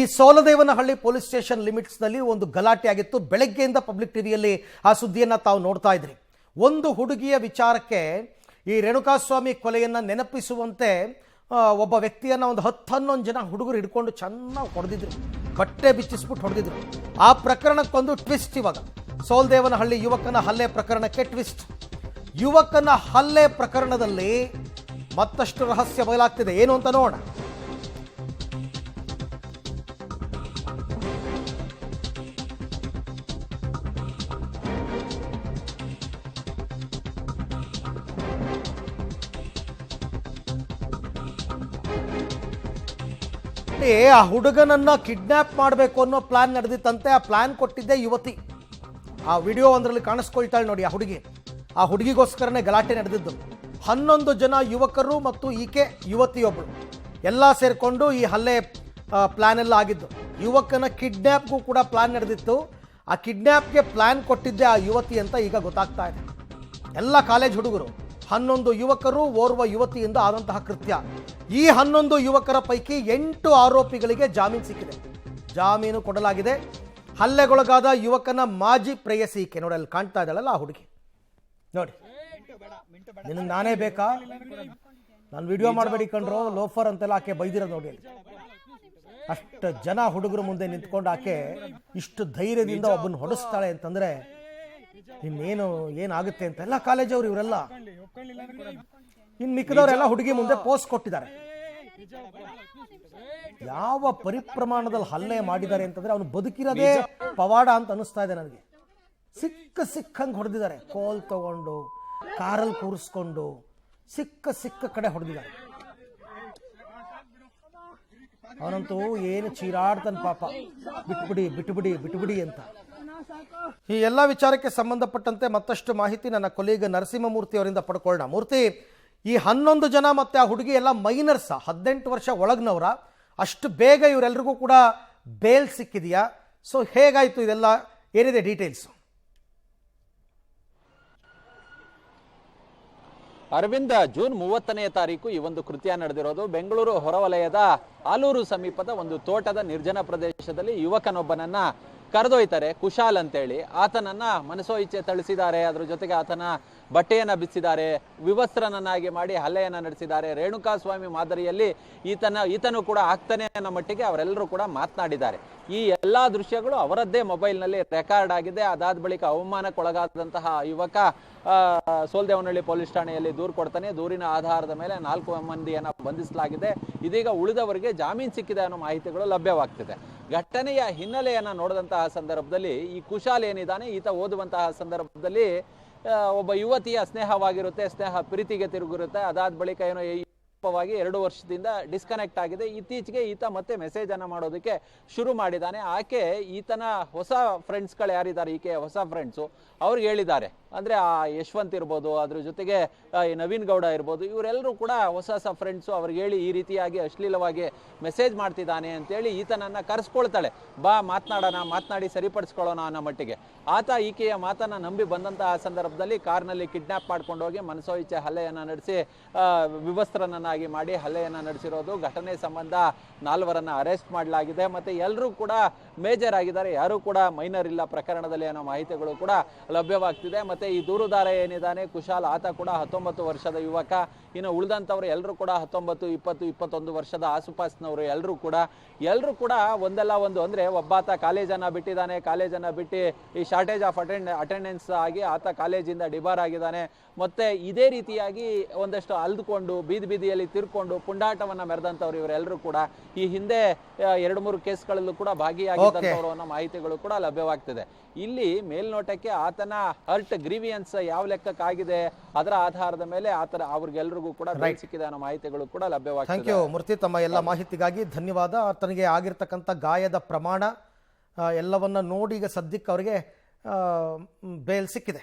ಈ Soladevanahalli police station limits ನಲ್ಲಿ ಒಂದು ಗಲಾಟೆ ಆಗಿತ್ತು. ಬೆಳಗ್ಗೆಯಿಂದ ಪಬ್ಲಿಕ್ ಟಿವಿಯಲ್ಲಿ ಆ ಸುದ್ದಿಯನ್ನು ತಾವು ನೋಡ್ತಾ ಇದ್ರಿ. ಒಂದು ಹುಡುಗಿಯ ವಿಚಾರಕ್ಕೆ ಈ ರೇಣುಕಾಸ್ವಾಮಿ ಕೊಲೆಯನ್ನ ನೆನಪಿಸುವಂತೆ ಒಬ್ಬ ವ್ಯಕ್ತಿಯನ್ನ ಒಂದು 10-11 ಜನ ಹುಡುಗರು ಹಿಡ್ಕೊಂಡು ಚೆನ್ನಾಗಿ ಹೊಡೆದಿದ್ರು, ಬಟ್ಟೆ ಬಿಚ್ಚಿಸ್ಬಿಟ್ಟು ಹೊಡೆದಿದ್ರು. ಆ ಪ್ರಕರಣಕ್ಕೊಂದು ಟ್ವಿಸ್ಟ್. ಇವಾಗ ಸೋಲದೇವನಹಳ್ಳಿ ಯುವಕನ ಹಲ್ಲೆ ಪ್ರಕರಣಕ್ಕೆ ಟ್ವಿಸ್ಟ್. ಯುವಕನ ಹಲ್ಲೆ ಪ್ರಕರಣದಲ್ಲಿ ಮತ್ತಷ್ಟು ರಹಸ್ಯ ಬಯಲಾಗ್ತಿದೆ. ಏನು ಅಂತ ನೋಡೋಣ. ಆ ಹುಡುಗನನ್ನ ಕಿಡ್ನಾಪ್ ಮಾಡಬೇಕು ಅನ್ನೋ ಪ್ಲಾನ್ ನಡೆದಿತ್ತಂತೆ. ಆ ಪ್ಲಾನ್ ಕೊಟ್ಟಿದ್ದೆ ಯುವತಿ. ಆ ವಿಡಿಯೋ ಒಂದರಲ್ಲಿ ಕಾಣಿಸ್ಕೊಳ್ತಾಳೆ ನೋಡಿ. ಆ ಹುಡುಗಿಗೋಸ್ಕರನೇ ಗಲಾಟೆ ನಡೆದಿದ್ದು. 11 ಜನ ಯುವಕರು ಮತ್ತು ಈಕೆ ಯುವತಿಯೊಬ್ಬಳು ಎಲ್ಲ ಸೇರಿಕೊಂಡು ಈ ಹಲ್ಲೆ ಪ್ಲಾನ್ ಎಲ್ಲ ಆಗಿದ್ದು. ಯುವಕನ ಕಿಡ್ನ್ಯಾಪ್ಗೂ ಕೂಡ ಪ್ಲಾನ್ ನಡೆದಿತ್ತು. ಆ ಕಿಡ್ನ್ಯಾಪ್ಗೆ ಪ್ಲಾನ್ ಕೊಟ್ಟಿದ್ದೆ ಆ ಯುವತಿ ಅಂತ ಈಗ ಗೊತ್ತಾಗ್ತಾ ಇದೆ. ಎಲ್ಲ ಕಾಲೇಜ್ ಹುಡುಗರು, 11 ಯುವಕರು, ಓರ್ವ ಯುವತಿಯಿಂದ ಆದಂತಹ ಕೃತ್ಯ. ಈ 11 ಯುವಕರ ಪೈಕಿ 8 ಆರೋಪಿಗಳಿಗೆ ಜಾಮೀನು ಸಿಕ್ಕಿದೆ, ಜಾಮೀನು ಕೊಡಲಾಗಿದೆ. ಹಲ್ಲೆಗೊಳಗಾದ ಯುವಕನ ಮಾಜಿ ಪ್ರೇಯಸಿ ಈಕೆ ನೋಡಿ, ಅಲ್ಲಿ ಕಾಣ್ತಾ ಇದ್ದಾಳಲ್ಲ ಆ ಹುಡುಗಿ ನೋಡಿ. ನಿನಗೆ ನಾನೇ ಬೇಕಾ, ನಾನು ವಿಡಿಯೋ ಮಾಡಬೇಡಿ ಕಂಡ್ರು ಲೋಫರ್ ಅಂತೆಲ್ಲ ಆಕೆ ಬೈದಿರೋದು ನೋಡಿ. ಅಷ್ಟು ಜನ ಹುಡುಗರು ಮುಂದೆ ನಿಂತ್ಕೊಂಡು ಆಕೆ ಇಷ್ಟು ಧೈರ್ಯದಿಂದ ಒಬ್ಬನ ಹೊಡೆಸ್ತಾಳೆ ಅಂತಂದ್ರೆ ಇನ್ನೇನು ಏನಾಗುತ್ತೆ ಅಂತ. ಎಲ್ಲ ಕಾಲೇಜವ್ರು ಇವರೆಲ್ಲ, ಇನ್ನು ಮಿಕ್ಕದವರೆಲ್ಲ ಹುಡುಗಿ ಮುಂದೆ ಪೋಸ್ಟ್ ಕೊಟ್ಟಿದ್ದಾರೆ. ಯಾವ ಪರಿಪ್ರಮಾಣದಲ್ಲಿ ಹಲ್ಲೆ ಮಾಡಿದ್ದಾರೆ ಅಂತಂದ್ರೆ ಅವನು ಬದುಕಿರೋದೇ ಪವಾಡ ಅಂತ ಅನಿಸ್ತಾ ಇದೆ ನನಗೆ. ಸಿಕ್ಕಂಗೆ ಹೊಡೆದಿದ್ದಾರೆ, ಕೋಲ್ ತಗೊಂಡು ಕಾರಲ್ಲಿ ಕೂರಿಸ್ಕೊಂಡು ಸಿಕ್ಕ ಕಡೆ ಹೊಡೆದಿದ್ದಾರೆ. ಅವನಂತೂ ಏನು ಚೀರಾಡ್ತಾನೆ ಪಾಪ, ಬಿಟ್ಟುಬಿಡಿ ಅಂತ. ಈ ಎಲ್ಲ ವಿಚಾರಕ್ಕೆ ಸಂಬಂಧಪಟ್ಟಂತೆ ಮತ್ತಷ್ಟು ಮಾಹಿತಿ ನನ್ನ ಕೊಲೀಗ ನರಸಿಂಹಮೂರ್ತಿ ಅವರಿಂದ ಪಡ್ಕೊಳ್ಳೋಣ. ಮೂರ್ತಿ, ಈ 11 ಜನ ಮತ್ತೆ ಆ ಹುಡುಗಿ ಎಲ್ಲ ಮೈನರ್ಸ, 18 ವರ್ಷ ಒಳಗ್ನವರ? ಅಷ್ಟು ಬೇಗ ಇವರೆಲ್ಲರಿಗೂ ಕೂಡ ಬೇಲ್ ಸಿಕ್ಕಿದೆಯಾ? ಸೊ ಹೇಗಾಯ್ತು ಇದೆಲ್ಲ, ಏನಿದೆ ಡೀಟೇಲ್ಸ್? ಅರವಿಂದ, ಜೂನ್ 30ನೇ ತಾರೀಕು ಈ ಒಂದು ಕೃತ್ಯ ನಡೆದಿರೋದು. ಬೆಂಗಳೂರು ಹೊರವಲಯದ ಆಲೂರು ಸಮೀಪದ ಒಂದು ತೋಟದ ನಿರ್ಜನ ಪ್ರದೇಶದಲ್ಲಿ ಯುವಕನೊಬ್ಬನನ್ನ ಕರೆದೊಯ್ತಾರೆ, ಕುಶಾಲ್ ಅಂತೇಳಿ. ಆತನನ್ನ ಮನಸೋ ಇಚ್ಛೆ ಥಳಿಸಿದ್ದಾರೆ. ಅದ್ರ ಜೊತೆಗೆ ಆತನ ಬಟ್ಟೆಯನ್ನ ಬಿಚ್ಚಿದ್ದಾರೆ, ವಿವಸ್ತ್ರನನ್ನಾಗಿ ಮಾಡಿ ಹಲ್ಲೆಯನ್ನ ನಡೆಸಿದ್ದಾರೆ. ರೇಣುಕಾಸ್ವಾಮಿ ಮಾದರಿಯಲ್ಲಿ ಈತನು ಕೂಡ ಆಗ್ತಾನೆ ಅನ್ನೋ ಮಟ್ಟಿಗೆ ಅವರೆಲ್ಲರೂ ಕೂಡ ಮಾತನಾಡಿದ್ದಾರೆ. ಈ ಎಲ್ಲಾ ದೃಶ್ಯಗಳು ಅವರದ್ದೇ ಮೊಬೈಲ್ನಲ್ಲಿ ರೆಕಾರ್ಡ್ ಆಗಿದೆ. ಅದಾದ ಬಳಿಕ ಅವಮಾನಕ್ಕೊಳಗಾದಂತಹ ಯುವಕ ಸೋಲದೇವನಹಳ್ಳಿ ಪೊಲೀಸ್ ಠಾಣೆಯಲ್ಲಿ ದೂರು ಕೊಡ್ತಾನೆ. ದೂರಿನ ಆಧಾರದ ಮೇಲೆ 4 ಮಂದಿಯನ್ನ ಬಂಧಿಸಲಾಗಿದೆ. ಇದೀಗ ಉಳಿದವರಿಗೆ ಜಾಮೀನು ಸಿಕ್ಕಿದೆ ಅನ್ನೋ ಮಾಹಿತಿಗಳು ಲಭ್ಯವಾಗ್ತಿದೆ. ಘಟನೆಯ ಹಿನ್ನೆಲೆಯನ್ನ ನೋಡಿದಂತಹ ಸಂದರ್ಭದಲ್ಲಿ ಈ ಕುಶಾಲ್ ಏನಿದ್ದಾನೆ, ಈತ ಓದುವಂತಹ ಸಂದರ್ಭದಲ್ಲಿ ಒಬ್ಬ ಯುವತಿಯ ಸ್ನೇಹವಾಗಿರುತ್ತೆ, ಸ್ನೇಹ ಪ್ರೀತಿಗೆ ತಿರುಗಿರುತ್ತೆ. ಅದಾದ ಬಳಿಕ ಏನೋ 2 ವರ್ಷದಿಂದ ಡಿಸ್ಕನೆಕ್ಟ್ ಆಗಿದೆ. ಇತ್ತೀಚೆಗೆ ಈತ ಮತ್ತೆ ಮೆಸೇಜ್ ಅನ್ನ ಮಾಡೋದಕ್ಕೆ ಶುರು ಮಾಡಿದ್ದಾನೆ. ಆಕೆ ಈತನ ಹೊಸ ಫ್ರೆಂಡ್ಸ್ಗಳು ಯಾರಿದ್ದಾರೆ, ಈಕೆ ಹೊಸ ಫ್ರೆಂಡ್ಸು, ಅವ್ರಿಗೆ ಹೇಳಿದ್ದಾರೆ. ಅಂದ್ರೆ ಆ ಯಶವಂತ್ ಇರ್ಬೋದು, ಅದ್ರ ಜೊತೆಗೆ ನವೀನ್ ಗೌಡ ಇರ್ಬೋದು, ಇವರೆಲ್ಲರೂ ಕೂಡ ಹೊಸ ಫ್ರೆಂಡ್ಸು. ಅವ್ರಿಗೆ ಹೇಳಿ ಈ ರೀತಿಯಾಗಿ ಅಶ್ಲೀಲವಾಗಿ ಮೆಸೇಜ್ ಮಾಡ್ತಿದ್ದಾನೆ ಅಂತೇಳಿ ಈತನನ್ನ ಕರೆಸ್ಕೊಳ್ತಾಳೆ. ಬಾ ಮಾತನಾಡಿ ಸರಿಪಡಿಸ್ಕೊಳ್ಳೋಣ ಅನ್ನೋ ಮಟ್ಟಿಗೆ. ಆತ ಈಕೆಯ ಮಾತನ್ನ ನಂಬಿ ಬಂದಂತಹ ಸಂದರ್ಭದಲ್ಲಿ ಕಾರ್ನಲ್ಲಿ ಕಿಡ್ನಾಪ್ ಮಾಡ್ಕೊಂಡು ಹೋಗಿ ಮನಸೋ ಇಚ್ಛೆ ಹಲ್ಲೆಯನ್ನ ನಡೆಸಿ ವಿವಸ್ತ್ರನನ್ನಾಗಿ ಮಾಡಿ ಹಲ್ಲೆಯನ್ನ ನಡೆಸಿರೋದು. ಘಟನೆ ಸಂಬಂಧ 4ವರನ್ನ ಅರೆಸ್ಟ್ ಮಾಡಲಾಗಿದೆ. ಮತ್ತೆ ಎಲ್ಲರೂ ಕೂಡ ಮೇಜರ್ ಆಗಿದ್ದಾರೆ, ಯಾರು ಕೂಡ ಮೈನರ್ ಇಲ್ಲ ಪ್ರಕರಣದಲ್ಲಿ ಅನ್ನೋ ಮಾಹಿತಿಗಳು ಕೂಡ ಲಭ್ಯವಾಗ್ತಿದೆ. ಮತ್ತೆ ಈ ದೂರುದಾರ ಏನಿದ್ದಾನೆ ಕುಶಾಲ್, ಆತ ಕೂಡ 19 ವರ್ಷದ ಯುವಕ. ಇನ್ನು ಉಳಿದಂಥವ್ರು ಎಲ್ಲರೂ ಕೂಡ 19, 20, 21 ವರ್ಷದ ಆಸುಪಾಸಿನವರು. ಎಲ್ಲರೂ ಕೂಡ ಒಂದಲ್ಲ ಒಂದು, ಅಂದ್ರೆ ಒಬ್ಬಾತ ಕಾಲೇಜನ್ನ ಬಿಟ್ಟಿದ್ದಾನೆ. ಕಾಲೇಜನ್ನ ಬಿಟ್ಟು ಈ ಶಾರ್ಟೇಜ್ ಆಫ್ ಅಟೆಂಡೆನ್ಸ್ ಆಗಿ ಆತ ಕಾಲೇಜಿಂದ ಡಿಬಾರ್ ಆಗಿದ್ದಾನೆ. ಮತ್ತೆ ಇದೇ ರೀತಿಯಾಗಿ ಒಂದಷ್ಟು ಅಲ್ದುಕೊಂಡು ಬೀದಿಯಲ್ಲಿ ತಿರ್ಕೊಂಡು ಪುಂಡಾಟವನ್ನ ಮೆರೆದಂಥವ್ರು ಇವರೆಲ್ಲರೂ ಕೂಡ. ಈ ಹಿಂದೆ 2-3 ಕೇಸ್ಗಳಲ್ಲೂ ಕೂಡ ಭಾಗಿಯಾಗಿದ್ದಂಥವ್ರು ಅನ್ನೋ ಮಾಹಿತಿಗಳು ಕೂಡ ಲಭ್ಯವಾಗ್ತಿದೆ. ಇಲ್ಲಿ ಮೇಲ್ನೋಟಕ್ಕೆ ಆತನ ಹರ್ಟ್ ಗ್ರೀವಿಯನ್ಸ್ ಯಾವ ಲೆಕ್ಕಕ್ಕಾಗಿದೆ ಅದರ ಆಧಾರದ ಮೇಲೆ ಅವ್ರಿಗೆಲ್ರಿಗೂ ಕೂಡ ಸಿಕ್ಕಿದೆ ಅನ್ನೋ ಮಾಹಿತಿಗಳು ಕೂಡ ಲಭ್ಯವಾಗ್ತಿದೆ. ಥ್ಯಾಂಕ್ ಯು ಮೂರ್ತಿ, ತಮ್ಮ ಎಲ್ಲ ಮಾಹಿತಿಗಾಗಿ ಧನ್ಯವಾದ. ತನಗೆ ಆಗಿರ್ತಕ್ಕಂಥ ಗಾಯದ ಪ್ರಮಾಣ ಎಲ್ಲವನ್ನ ನೋಡಿ ಈಗ ಸದ್ಯಕ್ಕೆ ಅವರಿಗೆ ಬೇಲ್ ಸಿಕ್ಕಿದೆ.